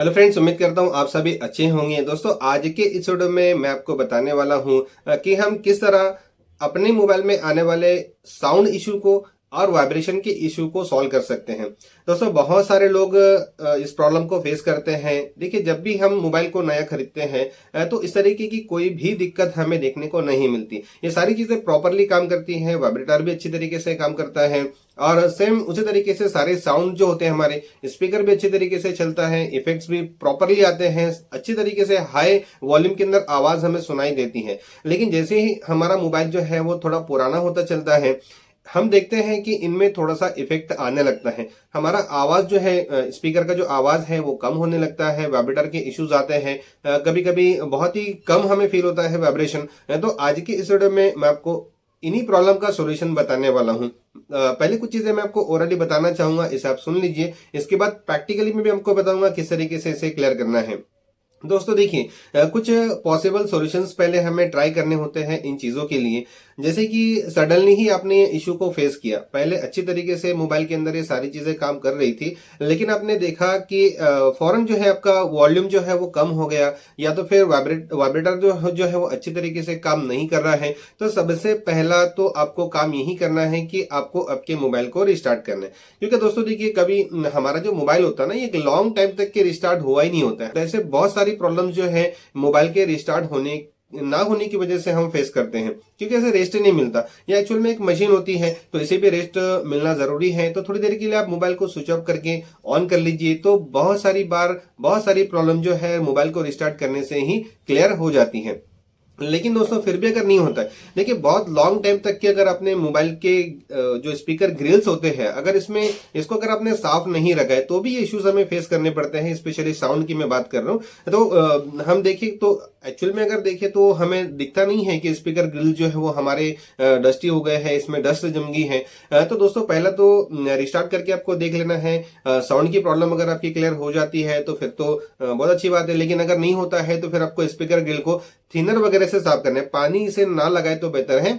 Hello friends, उम्मीद करता हूँ आप सभी अच्छे होंगे। दोस्तों, आज के इस वीडियो में मैं आपको बताने वाला हूँ कि हम किस तरह अपने मोबाइल में आने वाले साउंड इशू को और वाइब्रेशन के इशू को सॉल्व कर सकते हैं। दोस्तों, बहुत सारे लोग इस प्रॉब्लम को फेस करते हैं। देखिए, जब भी हम मोबाइल को नया खरीदते हैं तो इस तरीके की कोई भी दिक्कत हमें देखने को नहीं मिलती। ये सारी चीजें प्रॉपरली काम करती हैं, वाइब्रेटर भी अच्छी तरीके से काम करता है और सेम उसी तरीके से सारे साउंड जो होते हैं, हमारे स्पीकर भी अच्छी तरीके से चलता है, इफेक्ट्स भी प्रॉपरली आते हैं, अच्छी तरीके से हाई वॉल्यूम के अंदर आवाज हमें सुनाई देती है। लेकिन जैसे ही हमारा मोबाइल जो है वो थोड़ा पुराना होता चलता है, हम देखते हैं कि इनमें थोड़ा सा इफेक्ट आने लगता है। हमारा आवाज जो है, स्पीकर का जो आवाज है वो कम होने लगता है, वाइब्रेटर के इश्यूज आते हैं, कभी कभी बहुत ही कम हमें फील होता है वाइब्रेशन। तो आज की इस वीडियो में मैं आपको इन्हीं प्रॉब्लम का सॉल्यूशन बताने वाला हूं। पहले कुछ चीजें मैं आपको ओरली बताना चाहूंगा, इसे आप सुन लीजिए। इसके बाद प्रैक्टिकली में भी आपको बताऊंगा किस तरीके से इसे क्लियर करना है। दोस्तों देखिए, कुछ पॉसिबल सॉल्यूशंस पहले हमें ट्राई करने होते हैं इन चीजों के लिए। जैसे कि सडनली ही आपने ये इशू को फेस किया, पहले अच्छी तरीके से मोबाइल के अंदर ये सारी चीजें काम कर रही थी, लेकिन आपने देखा कि फौरन जो है आपका वॉल्यूम जो है वो कम हो गया, या तो फिर वाइब्रेटर जो है वो अच्छी तरीके से काम नहीं कर रहा है। तो सबसे पहला तो आपको काम यही करना है कि आपको आपके मोबाइल को रिस्टार्ट करना है। क्योंकि दोस्तों देखिए, कभी हमारा जो मोबाइल होता है ना, ये लॉन्ग टाइम तक के रिस्टार्ट हुआ ही नहीं होता है। तो ऐसे बहुत सारी प्रॉब्लम जो है मोबाइल के रिस्टार्ट होने ना होने की वजह से हम फेस करते हैं, क्योंकि ऐसे रेस्ट नहीं मिलता। या एक्चुअल में एक मशीन होती है तो इसे भी रेस्ट मिलना जरूरी है। तो थोड़ी देर के लिए आप मोबाइल को स्विच ऑफ करके ऑन कर लीजिए, तो बहुत सारी बार बहुत सारी प्रॉब्लम जो है मोबाइल को रिस्टार्ट करने से ही क्लियर हो जाती है। लेकिन दोस्तों, फिर भी अगर नहीं होता है, देखिए बहुत लॉन्ग टाइम तक के अगर अपने मोबाइल के जो स्पीकर ग्रिल्स होते हैं, अगर इसमें इसको अगर आपने साफ नहीं रखा है तो भी ये इश्यूज हमें फेस करने पड़ते हैं। स्पेशली साउंड की मैं बात कर रहा हूँ। तो हम देखें तो एक्चुअल में अगर देखें तो हमें दिखता नहीं है कि स्पीकर ग्रिल जो है वो हमारे डस्टी हो गए हैं, इसमें डस्ट जम गई है। तो दोस्तों, पहला तो रिस्टार्ट करके आपको देख लेना है। साउंड की प्रॉब्लम अगर आपकी क्लियर हो जाती है तो फिर तो बहुत अच्छी बात है। लेकिन अगर नहीं होता है तो फिर आपको स्पीकर ग्रिल को थिनर वगैरह से साफ करना है। पानी से ना लगाए तो बेहतर है।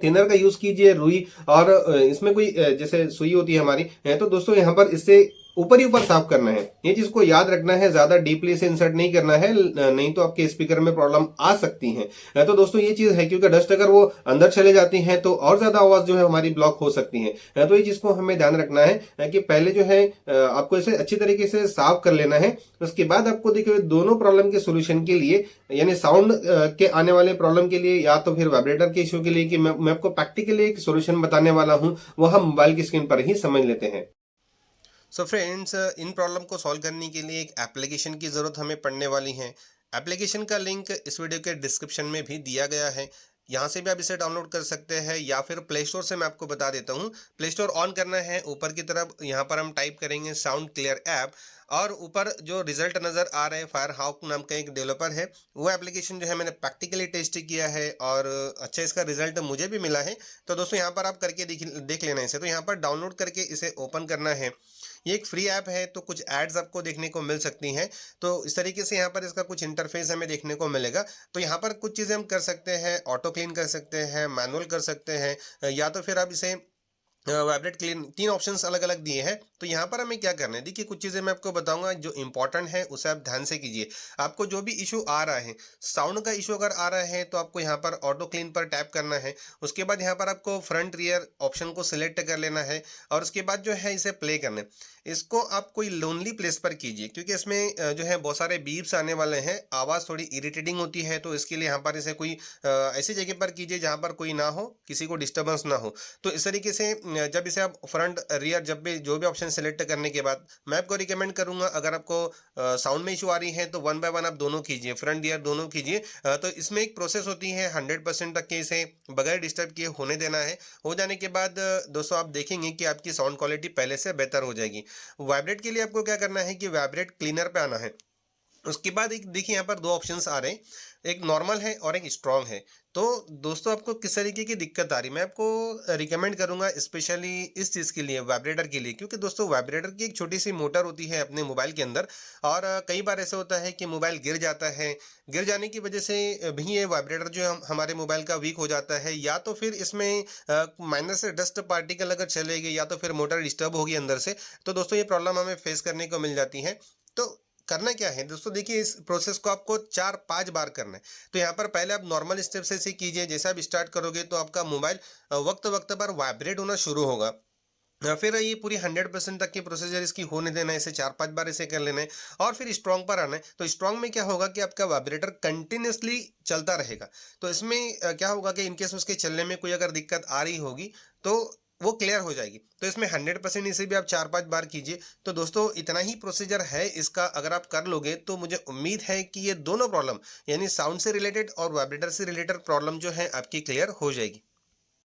थिनर का यूज कीजिए, रुई और इसमें कोई जैसे सुई होती है हमारी, तो दोस्तों यहाँ पर इससे ऊपर ही ऊपर साफ करना है। ये चीज को याद रखना है, ज्यादा डीपली से इंसर्ट नहीं करना है, नहीं तो आपके स्पीकर में प्रॉब्लम आ सकती है। तो दोस्तों ये चीज है, क्योंकि डस्ट अगर वो अंदर चले जाती है तो और ज्यादा आवाज जो है हमारी ब्लॉक हो सकती है। तो ये चीज को हमें ध्यान रखना है कि पहले जो है आपको इसे अच्छी तरीके से साफ कर लेना है। उसके बाद आपको देखिए, दोनों प्रॉब्लम के सोल्यूशन के लिए, यानी साउंड के आने वाले प्रॉब्लम के लिए या तो फिर वाइब्रेटर के इश्यू के लिए, कि मैं आपको प्रैक्टिकली एक सोल्यूशन बताने वाला हूं, वो हम मोबाइल की स्क्रीन पर ही समझ लेते हैं। सो फ्रेंड्स, इन प्रॉब्लम को सॉल्व करने के लिए एक एप्लीकेशन की ज़रूरत हमें पड़ने वाली है। एप्लीकेशन का लिंक इस वीडियो के डिस्क्रिप्शन में भी दिया गया है। यहाँ से भी आप इसे डाउनलोड कर सकते हैं, या फिर प्ले स्टोर से मैं आपको बता देता हूँ। प्ले स्टोर ऑन करना है, ऊपर की तरफ यहाँ पर हम टाइप करेंगे साउंड क्लियर ऐप, और ऊपर जो रिजल्ट नज़र आ रहे हैं, फायर हाउक नाम का एक डेवलपर है, वो एप्लीकेशन जो है मैंने प्रैक्टिकली टेस्ट किया है और अच्छा इसका रिजल्ट मुझे भी मिला है। तो दोस्तों, यहाँ पर आप करके देख लेना इसे। तो यहाँ पर डाउनलोड करके इसे ओपन करना है। ये एक फ्री ऐप है, तो कुछ एड्स आपको देखने को मिल सकती हैं। तो इस तरीके से यहाँ पर इसका कुछ इंटरफेस हमें देखने को मिलेगा। तो यहाँ पर कुछ चीज़ें हम कर सकते हैं, ऑटो क्लीन कर सकते हैं, मैनुअल कर सकते हैं, या तो फिर आप इसे वाइब्रेट क्लीन, तीन ऑप्शंस अलग अलग दिए हैं। तो यहाँ पर हमें क्या करना है, देखिए कुछ चीज़ें मैं आपको बताऊंगा जो इंपॉर्टेंट है, उसे आप ध्यान से कीजिए। आपको जो भी इशू आ रहा है, साउंड का इशू अगर आ रहा है, तो आपको यहाँ पर ऑटो क्लीन पर टैप करना है। उसके बाद यहाँ पर आपको फ्रंट रियर ऑप्शन को सिलेक्ट कर लेना है, और उसके बाद जो है इसे प्ले करना है। इसको आप कोई लोनली प्लेस पर कीजिए, क्योंकि इसमें जो है बहुत सारे बीप्स आने वाले हैं, आवाज़ थोड़ी इरिटेटिंग होती है। तो इसके लिए यहाँ पर इसे कोई ऐसी जगह पर कीजिए जहाँ पर कोई ना हो, किसी को डिस्टर्बेंस ना हो। तो इस तरीके से जब इसे आप फ्रंट रियर जब भी जो भी ऑप्शन सेलेक्ट करने के बाद, मैं आपको रिकमेंड करूंगा, अगर आपको साउंड में इशू आ रही है तो वन बाय वन आप दोनों कीजिए, फ्रंट रियर दोनों कीजिए। तो इसमें एक प्रोसेस होती है, 100% तक के इसे बगैर डिस्टर्ब किए होने देना है। हो जाने के बाद दोस्तों, आप देखेंगे कि आपकी साउंड क्वालिटी पहले से बेहतर हो जाएगी। वाइब्रेट के लिए आपको क्या करना है कि वाइब्रेट क्लीनर पे आना है। उसके बाद एक देखिए, यहाँ पर दो ऑप्शंस आ रहे हैं, एक नॉर्मल है और एक स्ट्रांग है। तो दोस्तों, आपको किस तरीके की दिक्कत आ रही है, मैं आपको रिकमेंड करूंगा स्पेशली इस चीज़ के लिए, वाइब्रेटर के लिए। क्योंकि दोस्तों, वाइब्रेटर की एक छोटी सी मोटर होती है अपने मोबाइल के अंदर, और कई बार ऐसा होता है कि मोबाइल गिर जाता है। गिर जाने की वजह से भी ये वाइब्रेटर जो है हमारे मोबाइल का वीक हो जाता है, या तो फिर इसमें माइनर से डस्ट पार्टिकल अगर चले गए, या तो फिर मोटर डिस्टर्ब होगी अंदर से। तो दोस्तों, ये प्रॉब्लम हमें फेस करने को मिल जाती है। तो करना क्या है दोस्तों, देखिए इस प्रोसेस को आपको 4-5 बार करना है। तो यहाँ पर पहले आप नॉर्मल स्टेप से कीजिए। जैसे आप स्टार्ट करोगे तो आपका मोबाइल वक्त वक्त पर वाइब्रेट होना शुरू होगा। फिर ये पूरी 100% तक की प्रोसीजर इसकी होने देना है, इसे 4-5 बार इसे कर लेना है और फिर स्ट्रॉन्ग पर आना है। तो स्ट्रॉन्ग में क्या होगा कि आपका वाइब्रेटर कंटिन्यूसली चलता रहेगा। तो इसमें क्या होगा कि इनकेस उसके चलने में कोई अगर दिक्कत आ रही होगी तो वो क्लियर हो जाएगी। तो इसमें 100% इसे भी आप 4-5 बार कीजिए। तो दोस्तों इतना ही प्रोसीजर है इसका, अगर आप कर लोगे तो मुझे उम्मीद है कि ये दोनों प्रॉब्लम यानी साउंड से रिलेटेड और वाइब्रेटर से रिलेटेड प्रॉब्लम जो है आपकी क्लियर हो जाएगी।